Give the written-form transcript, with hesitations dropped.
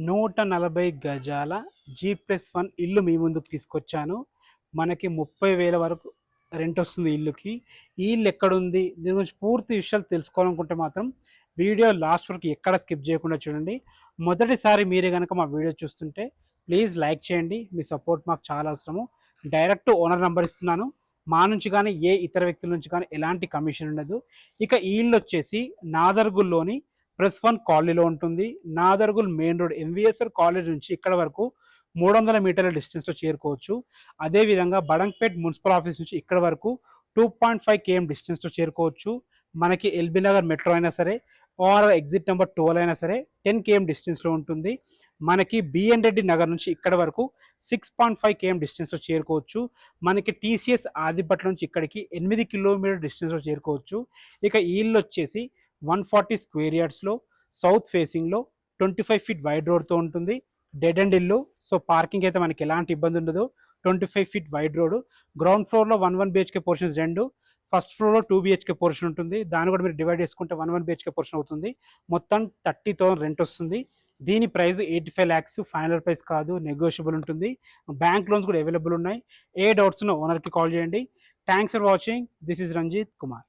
140 గజాల G+1 ఇల్లు మీ ముందుకు తీసుకొచ్చాను. మనకి 30,000 వరకు రెంట్ వస్తుంది ఇల్లుకి. ఈ ఇల్లు ఎక్కడుంది? దీని గురించి పూర్తి విషయాలు తెలుసుకోవాలనుకుంటే మాత్రం వీడియో లాస్ట్ వరకు ఎక్కడ స్కిప్ చేయకుండా చూడండి. మొదటిసారి మీరే గనక మా వీడియో చూస్తుంటే ప్లీజ్ లైక్ చేయండి. మీ సపోర్ట్ మాకు చాలా అవసరము. డైరెక్ట్ ఓనర్ నంబర్ ఇస్తున్నాను. మా నుంచి కానీ ఏ ఇతర వ్యక్తుల నుంచి కానీ ఎలాంటి కమిషన్ ఉండదు. ఇక ఈ ఇల్లు వచ్చేసి నాదర్గుల్లోని +1 కాలనీలో ఉంటుంది. Nadargul main road MVSR college నుంచి ఇక్కడ వరకు 300 మీటర్ల డిస్టెన్స్లో చేరుకోవచ్చు. అదేవిధంగా బడంగ్పేట్ మున్సిపల్ ఆఫీస్ నుంచి ఇక్కడ వరకు 2.5 km డిస్టెన్స్లో చేరుకోవచ్చు. మనకి ఎల్బీ నగర్ మెట్రో అయినా సరే ఆర్ ఎగ్జిట్ నెంబర్ 12 అయినా సరే 10 km డిస్టెన్స్లో ఉంటుంది. మనకి బిఎన్ రెడ్డి నగర్ నుంచి ఇక్కడ వరకు 6.5 km డిస్టెన్స్లో చేరుకోవచ్చు. మనకి టీసీఎస్ ఆదిపట్ల నుంచి ఇక్కడికి 8 కిలోమీటర్ డిస్టెన్స్లో చేరుకోవచ్చు. ఇక ఈ ఇల్లు వచ్చేసి 140 స్క్వేర్ యార్డ్స్లో సౌత్ ఫేసింగ్లో 25 ఫీట్ వైడ్ రోడ్తో ఉంటుంది. డెడ్ అండ్ ఇల్లు. సో పార్కింగ్ అయితే మనకి ఎలాంటి ఇబ్బంది ఉండదు. 25 ఫీట్ వైడ్ రోడ్. గ్రౌండ్ ఫ్లోర్లో 1 BHK పోర్షన్స్ 2, ఫస్ట్ ఫ్లోర్లో 2 BHK పోర్షన్ ఉంటుంది. దాన్ని కూడా మీరు డివైడ్ చేసుకుంటే 1 BHK పోర్షన్ అవుతుంది. మొత్తం 30,000 రెంట్ వస్తుంది. దీని ప్రైస్ 85 lakhs. ఫైనల్ ప్రైస్ కాదు, నెగోషియబుల్ ఉంటుంది. బ్యాంక్ లోన్స్ కూడా అవైలబుల్ ఉన్నాయి. ఏ డౌట్స్ ఉన్న ఓనర్కి కాల్ చేయండి. Thanks for watching. This is Ranjith Kumar.